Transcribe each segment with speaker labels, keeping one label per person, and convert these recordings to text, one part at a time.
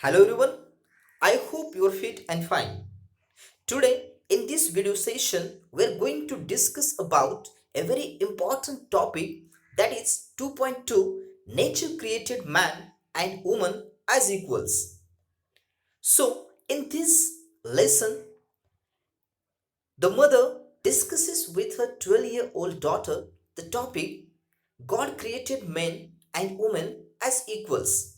Speaker 1: Hello everyone, I hope you are fit and fine. Today in this video session we are going to discuss about a very important topic, that is 2.2, nature created man and woman as equals. So in this lesson the mother discusses with her 12-year-old daughter the topic God created men and women as equals.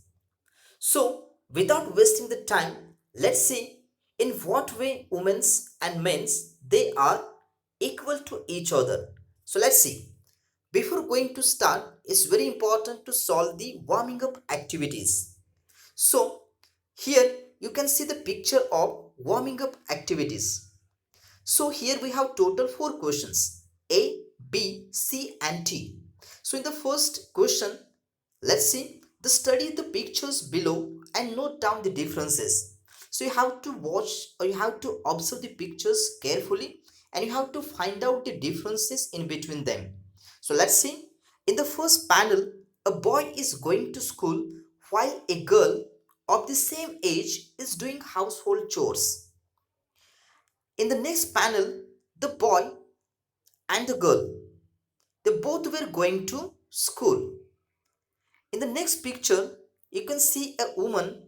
Speaker 1: So, without wasting the time, let's see in what way women's and men's they are equal to each other. So, let's see. Before going to start, it's very important to solve the warming up activities. So, here you can see the picture of warming up activities. So, here we have total 4 questions: A, B, C, and T. So, in the first question, let's see the study the pictures below and note down the differences. So you have to watch or you have to observe the pictures carefully and you have to find out the differences in between them. So let's see. In the first panel, a boy is going to school while a girl of the same age is doing household chores. In the next panel, the boy and the girl, they both were going to school. In the next picture, you can see a woman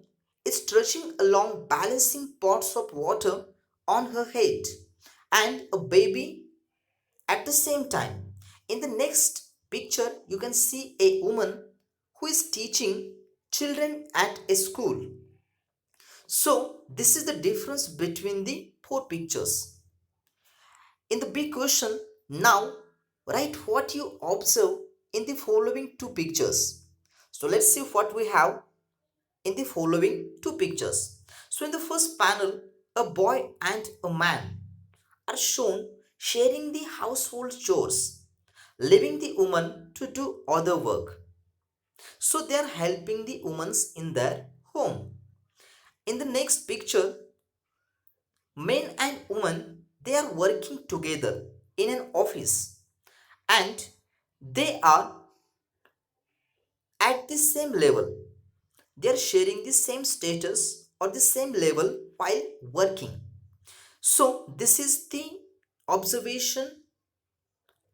Speaker 1: is trudging along balancing pots of water on her head and a baby at the same time. In the next picture, you can see a woman who is teaching children at a school. So, this is the difference between the 4 pictures. In the big question, now write what you observe in the following 2 pictures. So, let's see what we have in the following 2 pictures. So in the first panel, a boy and a man are shown sharing the household chores, leaving the woman to do other work. So they are helping the women in their home. In the next picture, men and women, they are working together in an office and they are at the same level. They are sharing the same status or the same level while working. So this is the observation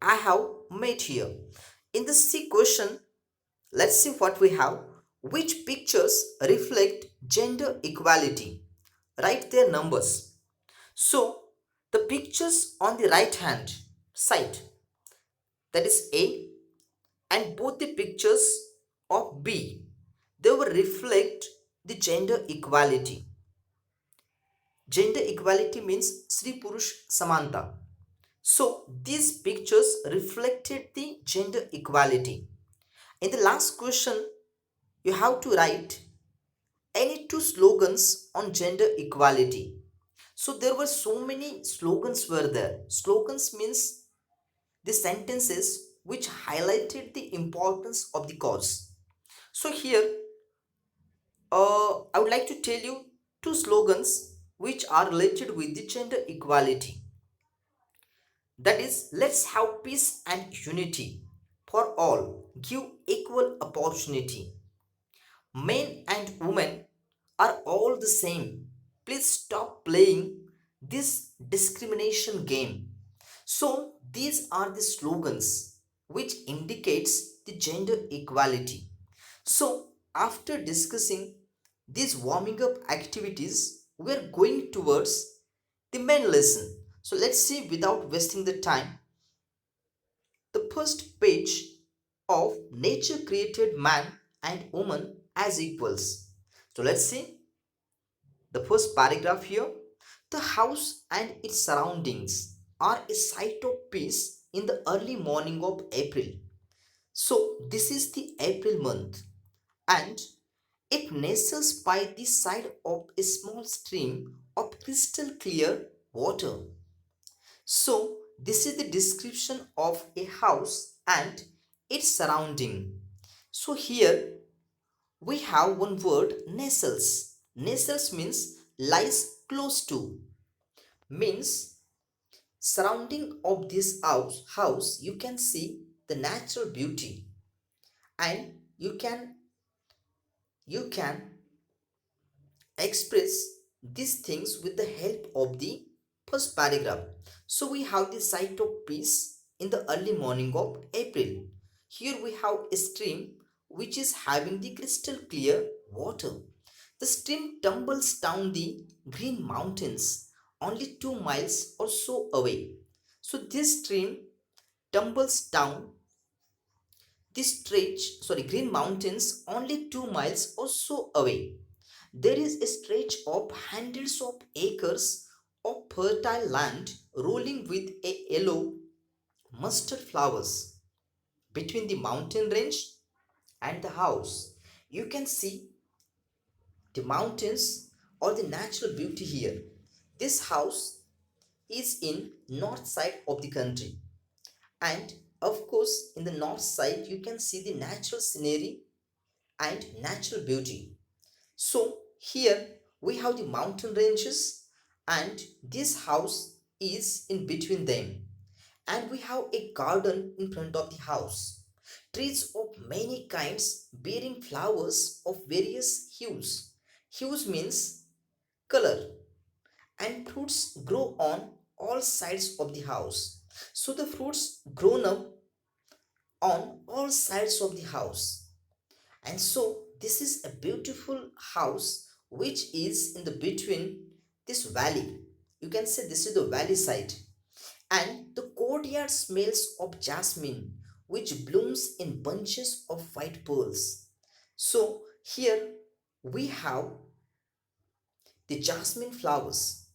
Speaker 1: I have made here. In the C question, let's see what we have. Which pictures reflect gender equality? Write their numbers. So the pictures on the right hand side, that is A, and both the pictures of B, they will reflect the gender equality. Gender equality means Sri Purush Samanta. So these pictures reflected the gender equality. In the last question, you have to write any 2 slogans on gender equality. So there were so many slogans were there. Slogans means the sentences which highlighted the importance of the cause. So here, I would like to tell you 2 slogans which are related with the gender equality. That is, let's have peace and unity for all, give equal opportunity. Men and women are all the same. Please stop playing this discrimination game. So these are the slogans which indicates the gender equality. So after discussing these warming up activities, we are going towards the main lesson. So let's see without wasting the time the first page of nature created man and woman as equals. So let's see the first paragraph here. The house and its surroundings are a sight of peace in the early morning of April. So this is the April month and it nestles by the side of a small stream of crystal clear water. So this is the description of a house and its surrounding. So here we have one word, nestles. Nestles means lies close to, means surrounding of this house you can see the natural beauty and you can express these things with the help of the first paragraph. So we have the sight of peace in the early morning of April. Here we have a stream which is having the crystal clear water. The stream tumbles down the green mountains only 2 miles or so away. So this stream tumbles down this green mountains only 2 miles or so away. There is a stretch of hundreds of acres of fertile land rolling with a yellow mustard flowers. Between the mountain range and the house, you can see the mountains or the natural beauty here. This house is in north side of the country, and of course in the north side you can see the natural scenery and natural beauty. So here we have the mountain ranges and this house is in between them, and we have a garden in front of the house. Trees of many kinds bearing flowers of various hues. Hues means color, and fruits grow on all sides of the house. So the fruits grown up on all sides of the house. And so this is a beautiful house which is in the between this valley. You can say this is the valley side. And the courtyard smells of jasmine which blooms in bunches of white pearls. So here we have the jasmine flowers,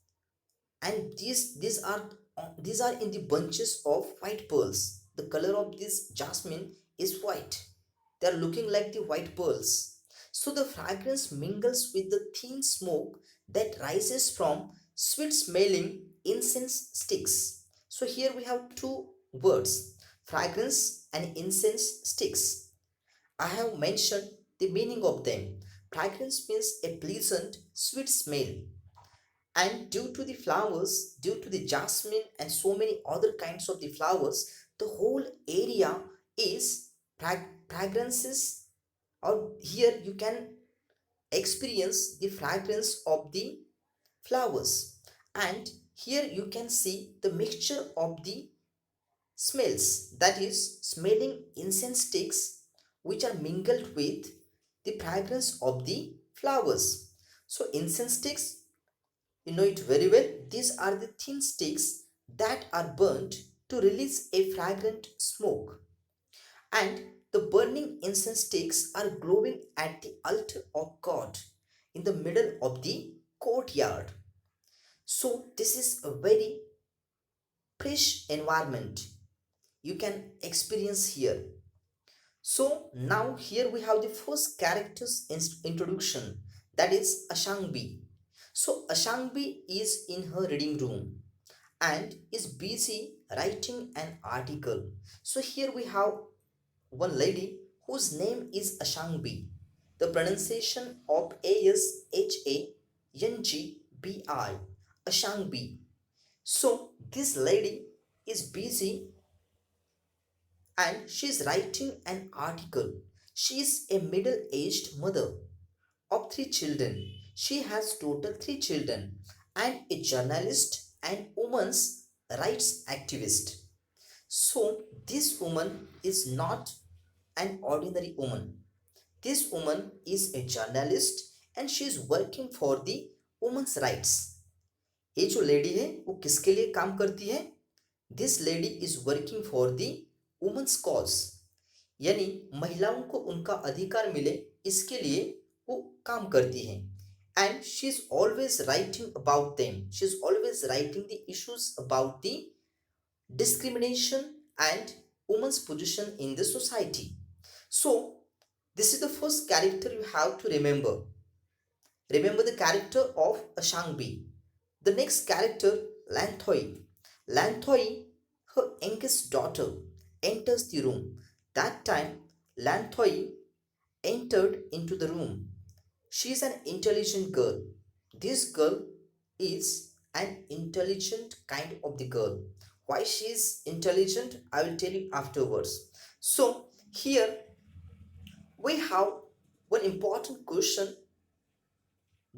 Speaker 1: and these are in the bunches of white pearls. The color of this jasmine is white. They are looking like the white pearls. So the fragrance mingles with the thin smoke that rises from sweet smelling incense sticks. So here we have two words, fragrance and incense sticks. I have mentioned the meaning of them. Fragrance means a pleasant sweet smell, and due to the flowers, due to the jasmine and so many other kinds of the flowers, the whole area is fragrances. Or here you can experience the fragrance of the flowers, and here you can see the mixture of the smells, that is smelling incense sticks which are mingled with the fragrance of the flowers. So incense sticks, you know it very well. These are the thin sticks that are burnt to release a fragrant smoke. And the burning incense sticks are glowing at the altar of God in the middle of the courtyard. So, this is a very fresh environment you can experience here. So, now here we have the first character's introduction, that is Ashangbi. So, Ashangbi is in her reading room and is busy writing an article. So here we have one lady whose name is Ashangbi. The pronunciation of Ashangbi, Ashangbi. So this lady is busy and she is writing an article. She is a middle-aged mother of three children. She has total three children and a journalist and women's rights activist. So this woman is not an ordinary woman. This woman is a journalist and she is working for the women's rights. ये जो lady है वो किसके लिए काम करती है? This lady is working for the women's cause, यानी महिलाओं को उनका अधिकार मिले इसके लिए वो काम करती है. And she is always writing about them. She is always writing the issues about the discrimination and women's position in the society. So this is the first character you have to remember. Remember the character of Ashangbi. The next character, Lantoy. Lantoy, her youngest daughter, enters the room. That time Lantoy entered into the room. She is an intelligent girl. This girl is an intelligent kind of the girl. Why she is intelligent, I will tell you afterwards. So here we have one important question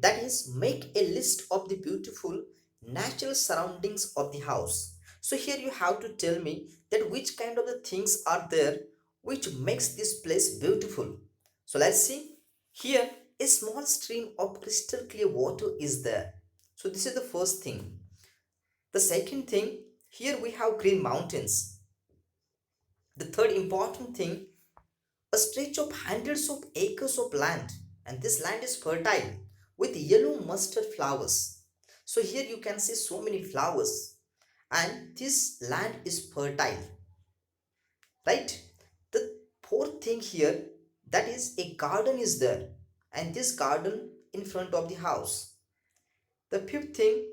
Speaker 1: That is, make a list of the beautiful natural surroundings of the house. So here you have to tell me that which kind of the things are there which makes this place beautiful. So let's see. Here a small stream of crystal clear water is there. So this is the first thing. The second thing, here we have green mountains. The third important thing, a stretch of hundreds of acres of land, and this land is fertile with yellow mustard flowers. So here you can see so many flowers, and this land is fertile, right? The fourth thing here, that is a garden is there, and this garden in front of the house. The fifth thing,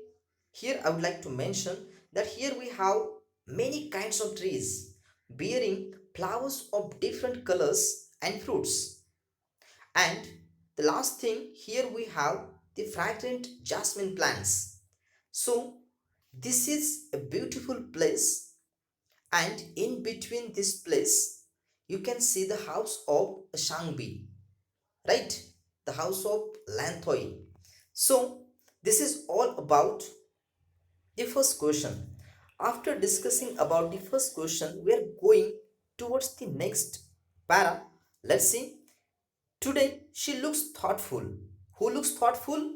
Speaker 1: here I would like to mention that here we have many kinds of trees bearing flowers of different colors and fruits. And the last thing, here we have the fragrant jasmine plants. So this is a beautiful place, and in between this place you can see the house of Shangbi, right? The house of Lantoy. So this is all about the first question. After discussing about the first question, we are going towards the next para. Let's see. Today she looks thoughtful. Who looks thoughtful?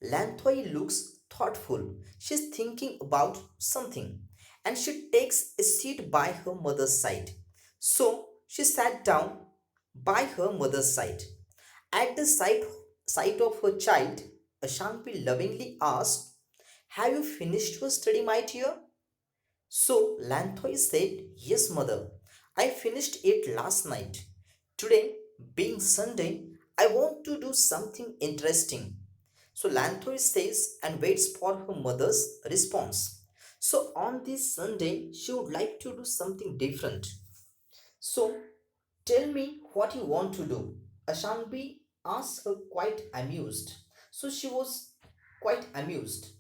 Speaker 1: Lanthoi looks thoughtful. She's thinking about something, and she takes a seat by her mother's side. So she sat down by her mother's side. At the sight of her child, Ashanti lovingly asked, "Have you finished your study, my dear?" So Lanthoi said, "Yes, mother. I finished it last night. Today, being Sunday, I want to do something interesting." So Lanthoi says and waits for her mother's response. So on this Sunday, she would like to do something different. So tell me what you want to do. Ashanbi asked her, quite amused. So she was quite amused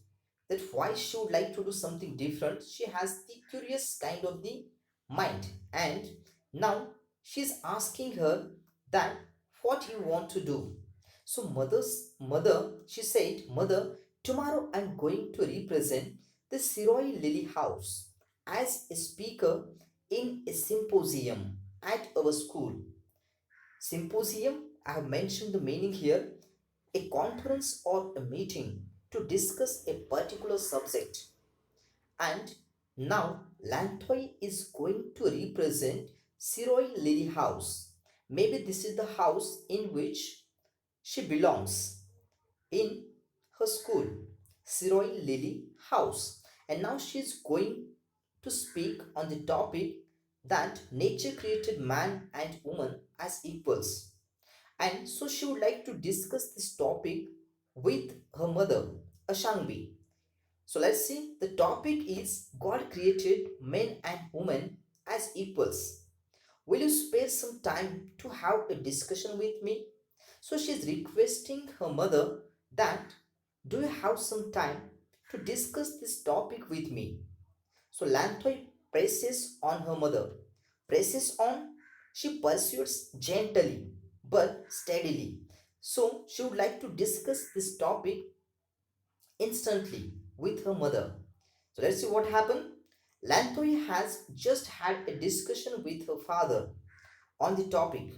Speaker 1: that why she would like to do something different. She has the curious kind of the mind, and now she's asking her that what you want to do. So mother, she said, "Mother, tomorrow I'm going to represent the Siroi Lily House as a speaker in a symposium at our school." Symposium, I have mentioned the meaning here, a conference or a meeting to discuss a particular subject. And now Lantoy is going to represent Siroi Lily House. Maybe this is the house in which she belongs in her school, Siroi Lily House. And now she is going to speak on the topic that nature created man and woman as equals. And so she would like to discuss this topic with her mother, Ashangbi. So let's see. The topic is God created men and women as equals. Will you spare some time to have a discussion with me? So she's requesting her mother that, "Do you have some time to discuss this topic with me?" So Lantoy presses on her mother. Presses on, she pursues gently but steadily. So she would like to discuss this topic instantly with her mother. So let's see what happened. Lantoy has just had a discussion with her father on the topic.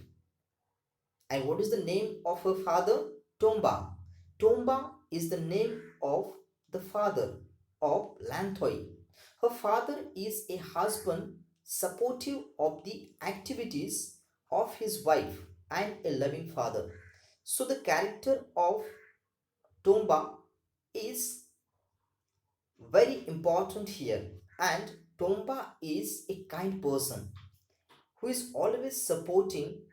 Speaker 1: And what is the name of her father? Tomba. Tomba is the name of the father of Lantoy. Her father is a husband supportive of the activities of his wife and a loving father. So the character of Tomba is very important here, and Tomba is a kind person who is always supporting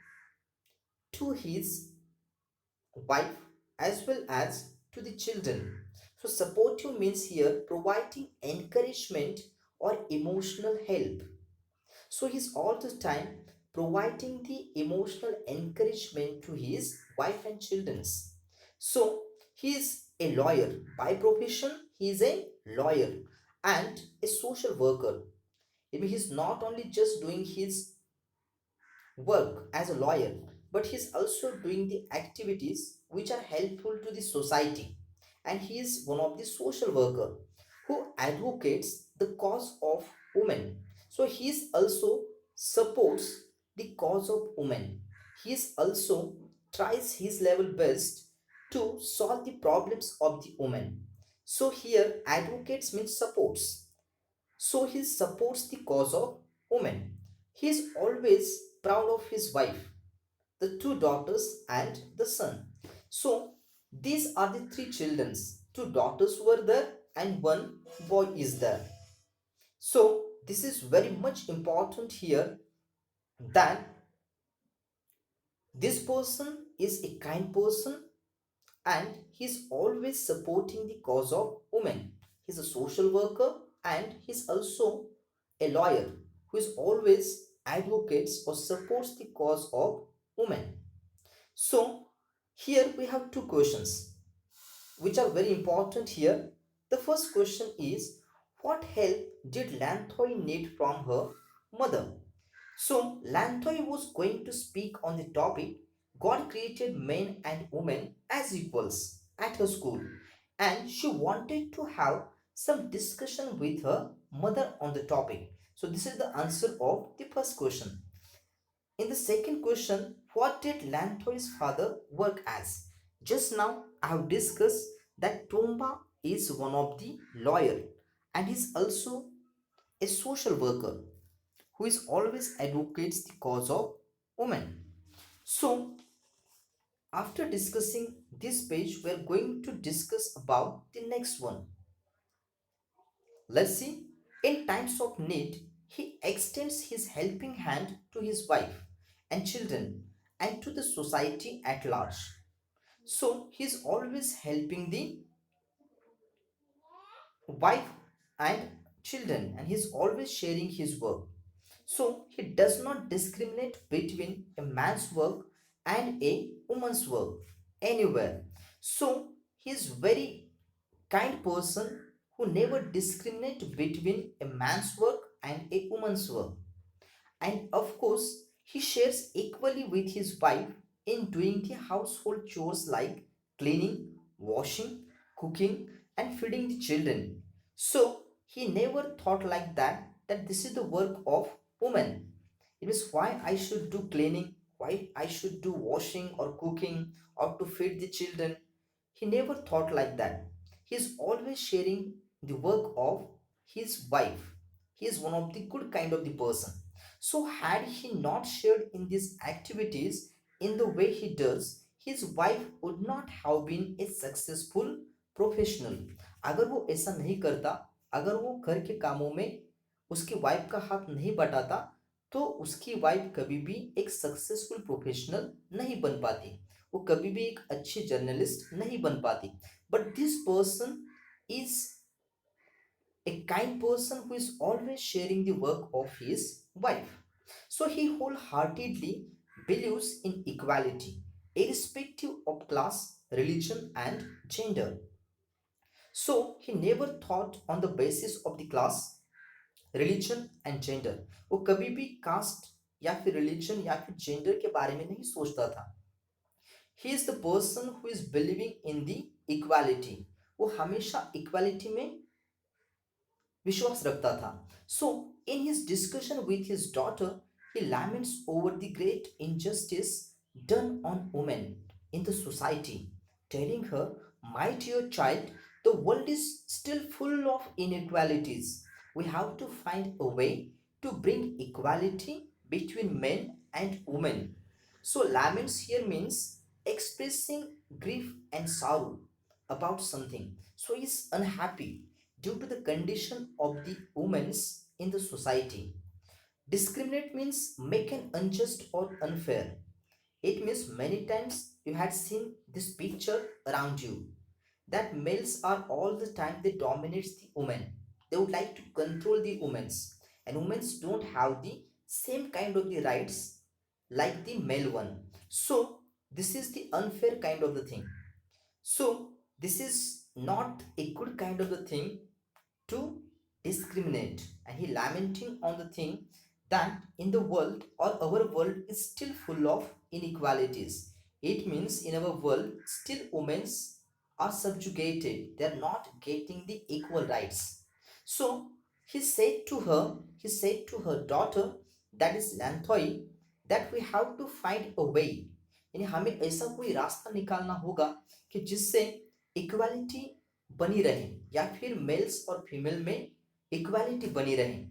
Speaker 1: to his wife as well as to the children. So supportive means here providing encouragement or emotional help. So he's all the time providing the emotional encouragement to his wife and children's. So he is a lawyer by profession. He is a lawyer and a social worker. I mean, he's not only just doing his work as a lawyer, but he's also doing the activities which are helpful to the society, and he is one of the social worker who advocates the cause of women. So he is also supports the cause of women. He is also tries his level best to solve the problems of the women. So here advocates means supports. So he supports the cause of women. He is always proud of his wife, the two daughters and the son. So these are the three children. Two daughters were there and one boy is there. So this is very much important here that this person is a kind person and he's always supporting the cause of women. He's a social worker and he's also a lawyer who is always advocates or supports the cause of women. So here we have two questions which are very important here. The first question is, what help did Lantoy need from her mother? So Lantoy was going to speak on the topic God created men and women as equals at her school, and she wanted to have some discussion with her mother on the topic. So this is the answer of the first question. In the second question, what did Lantoy's father work as? Just now I have discussed that Tomba is one of the lawyer and is also a social worker who is always advocates the cause of women. So after discussing this page, we are going to discuss about the next one. Let's see. In times of need, he extends his helping hand to his wife and children and to the society at large. So he's always helping the wife and children and he's always sharing his work. So he does not discriminate between a man's work and a woman's work anywhere. So he is very kind person who never discriminate between a man's work and a woman's work. And of course, he shares equally with his wife in doing the household chores like cleaning, washing, cooking, and feeding the children. So he never thought like that this is the work of woman. It is why I should do cleaning, why I should do washing or cooking or to feed the children. He never thought like that. He is always sharing the work of his wife. He is one of the good kind of the person. So had he not shared in these activities in the way he does, his wife would not have been a successful professional. अगर वो ऐसा नहीं करता, अगर वो घर के कामों में उसकी वाइफ का हाथ नहीं बटाता, तो उसकी वाइफ कभी भी एक सक्सेसफुल प्रोफेशनल नहीं बन पाती, वो कभी भी एक अच्छी जर्नलिस्ट नहीं बन पाती. But this person is a kind person who is always sharing the work of his wife. So he wholeheartedly believes in equality, irrespective of class, religion, and gender. So he never thought on the basis of the class, religion and gender. वो कभी भी cast या फिर religion या फिर gender के बारे में नहीं सोचता था. He is the person who is believing in the equality. वो हमेशा इक्वालिटी में विश्वास रखता था. So, in his discussion with his daughter, he laments over the great injustice done on women in the society, telling her, "My dear child, the world is still full of inequalities. We have to find a way to bring equality between men and women." So, laments here means expressing grief and sorrow about something. So, he is unhappy due to the condition of the women in the society. Discriminate means make an unjust or unfair. It means many times you had seen this picture around you that males are all the time they dominate the women. They would like to control the women, and women don't have the same kind of the rights like the male one. So this is the unfair kind of the thing. So this is not a good kind of the thing to discriminate, and he lamenting on the thing that in the world or our world is still full of inequalities. It means in our world, still women are subjugated. They are not getting the equal rights. So he said to her daughter, that is Lantoy, that we have to find a way. यानी हमें ऐसा कोई रास्ता निकालना होगा कि जिससे equality बनी रहे या फिर मेल्स और फीमेल में इक्वालिटी बनी रहे.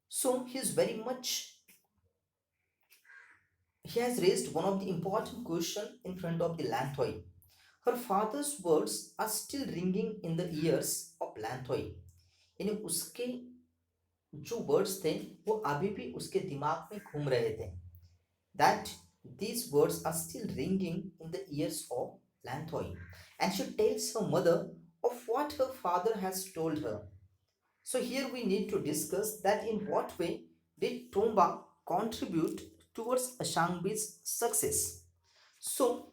Speaker 1: So he has raised one of the important question in front of the Lantoy. Her father's words are still ringing in the ears of Lantoy. यानी उसके जो वर्ड्स थे वो अभी भी उसके दिमाग में घूम रहे थे. That these words are still ringing in the ears of Lantoy, and she tells her mother of what her father has told her. So here we need to discuss that in what way did Tomba contribute towards Ashangbi's success. So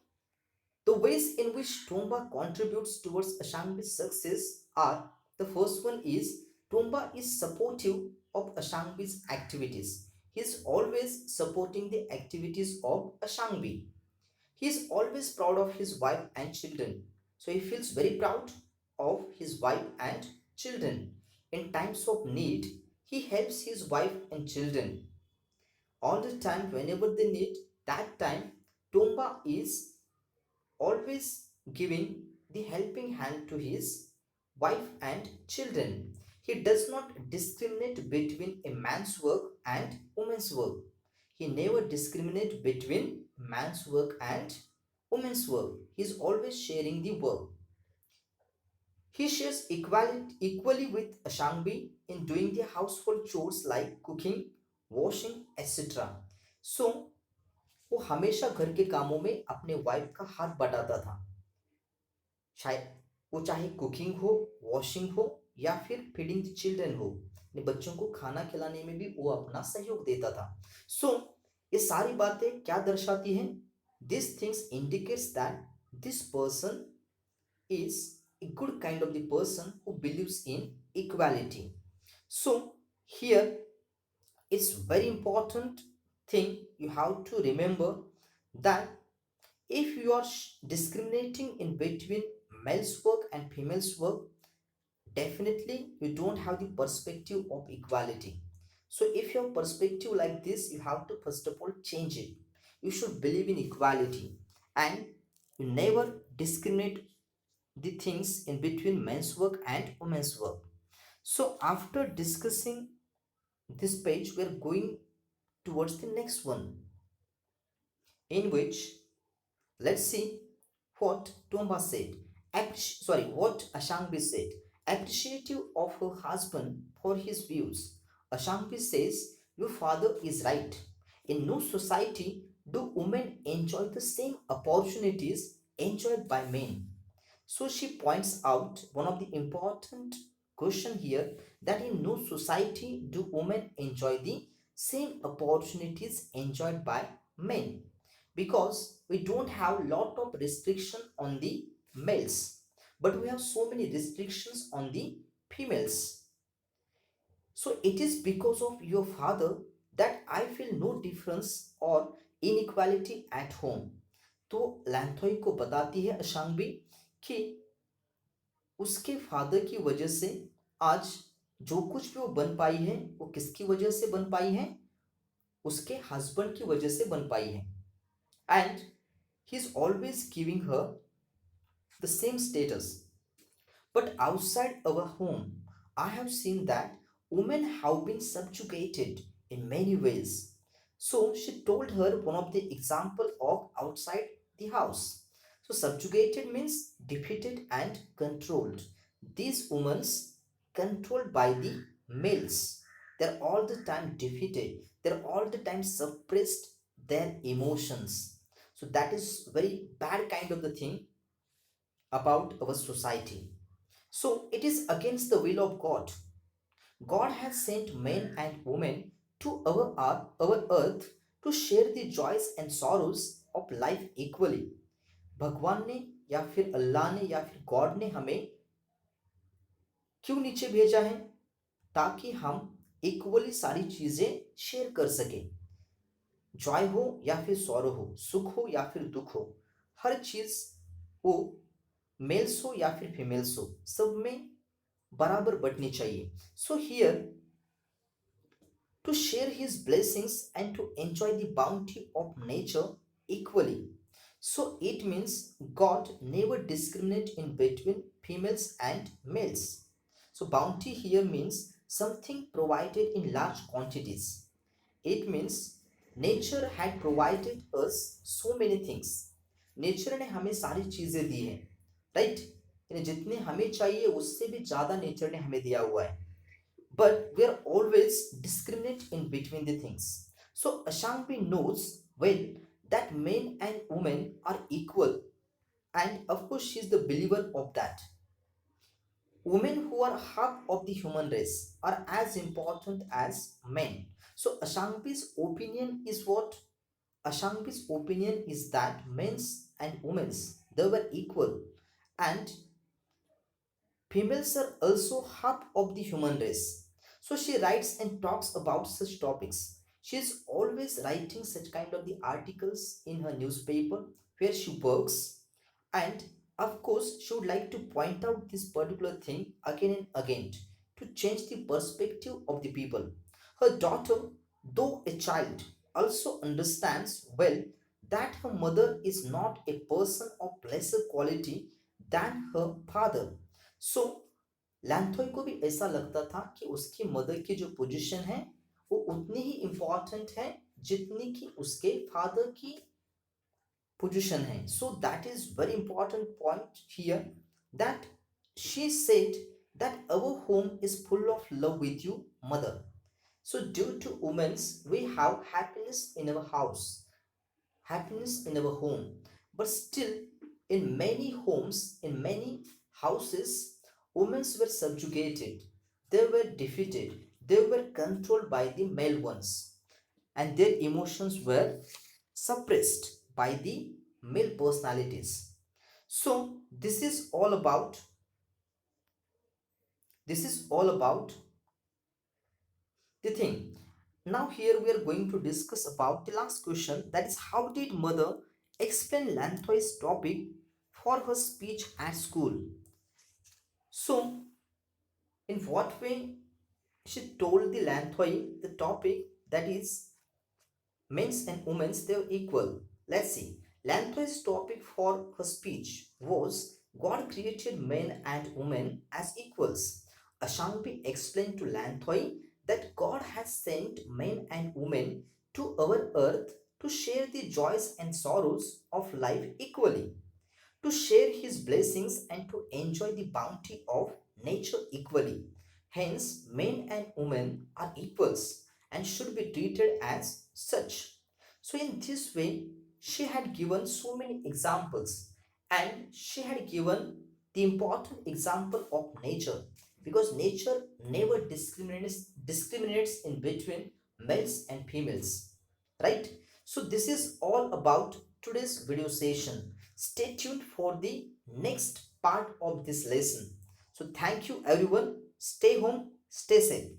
Speaker 1: the ways in which Tomba contributes towards Ashangbi's success are, the first one is Tomba is supportive of Ashangbi's activities. He is always supporting the activities of Ashangbi. He is always proud of his wife and children. So he feels very proud of his wife and children. In times of need, he helps his wife and children. All the time, whenever they need, that time, Tomba is always giving the helping hand to his wife and children. He does not discriminate between a man's work and woman's work. He never discriminates between man's work and woman's work. He is always sharing the work. He shares equally with Ashangbi in doing the household chores like cooking, washing, etc. So, वो हमेशा घर के कामों में अपने wife का हाथ बटाता था. शायद वो चाहे कुकिंग हो, वॉशिंग हो या फिर फीडिंग द चिल्ड्रन हो, अपने बच्चों को खाना खिलाने में भी वो अपना सहयोग देता था. सो ये सारी बातें क्या दर्शाती हैं? This things indicates that this person is a good kind of the person who believes in equality. So here it's very important thing you have to remember that if you are discriminating in between male's work and female's work, definitely you don't have the perspective of equality. So if your perspective like this, you have to first of all change it. You should believe in equality and you never discriminate the things in between men's work and women's work. So after discussing this page, we are going towards the next one, in which let's see what Tomba said. What Ashangbi said. Appreciative of her husband for his views, Ashangbi says, your father is right. In no society do women enjoy the same opportunities enjoyed by men. So she points out one of the important question here, that in no society do women enjoy the same opportunities enjoyed by men, because we don't have lot of restriction on the males, but we have so many restrictions on the females. So it is because of your father that I feel no difference or inequality at home. तो लैंथोई को बताती है अशांगबी कि उसके father की वजह से आज जो कुछ भी वो बन पाई है, वो किसकी वजह से बन पाई है? उसके हस्बैंड की वजह से बन पाई है. And he is always giving her the same status. But outside our home, I have seen that women have been subjugated in many ways. So she told her one of the example of outside the house. So subjugated means defeated and controlled. These women controlled by the males. They're all the time defeated. They're all the time suppressed their emotions. So that is very bad kind of the thing about our society. So it is against the will of God. God has sent men and women to our earth to share the joys and sorrows of life equally. भगवान ने या फिर अल्लाह ने या फिर God ने हमें क्यों नीचे भेजा है? ताकि हम इक्वली सारी चीजें शेयर कर सके. जॉय हो या फिर सॉरो हो, सुख हो या फिर दुख हो, हर चीज वो मेल्स हो या फिर फीमेल्स हो, सब में बराबर बंटनी चाहिए. So here to share his blessings and to enjoy the bounty of nature equally. So it means God never discriminate in between females and males. So bounty here means something provided in large quantities. It means nature had provided us so many things. Nature ने हमें सारी चीजें दी हैं, right. यानी जितने हमें चाहिए उससे भी ज्यादा नेचर ने हमें दिया हुआ है, but we are always discriminate in between the things. So Ashanti knows well that men and women are equal, and of course she is the believer of that. Women who are half of the human race are as important as men. So Ashanti's opinion is what? Ashanti's opinion is that men's and women's they were equal, and females are also half of the human race. So she writes and talks about such topics. She is always writing such kind of the articles in her newspaper where she works, and of course she would like to point out this particular thing again and again to change the perspective of the people. Her daughter, though a child, also understands well that her mother is not a person of lesser quality than her father. सो लैंथोई को भी ऐसा लगता था कि उसकी mother की जो position है वो उतनी ही इंपॉर्टेंट है जितनी कि उसके फादर की पोजीशन है. So that is very important point here that she said that our home is full of love with you, mother. So due to women's, we have happiness in our house, happiness in our home. But still, in many homes, in many houses, women were subjugated, they were defeated, they were controlled by the male ones, and their emotions were suppressed by the male personalities. So this is all about the thing. Now here we are going to discuss about the last question, that is how did mother explain Lantoy's topic for her speech at school. So in what way she told the Lantoy the topic, that is men's and women's they were equal. Let's see. Lantoy's topic for her speech was God created men and women as equals. Ashanti explained to Lantoy that God has sent men and women to our earth to share the joys and sorrows of life equally, to share his blessings and to enjoy the bounty of nature equally. Hence, men and women are equals and should be treated as such. So, in this way, she had given so many examples, and she had given the important example of nature, because nature never discriminates in between males and females, right? So this is all about today's video session. Stay tuned for the next part of this lesson. So thank you everyone. Stay home, stay safe.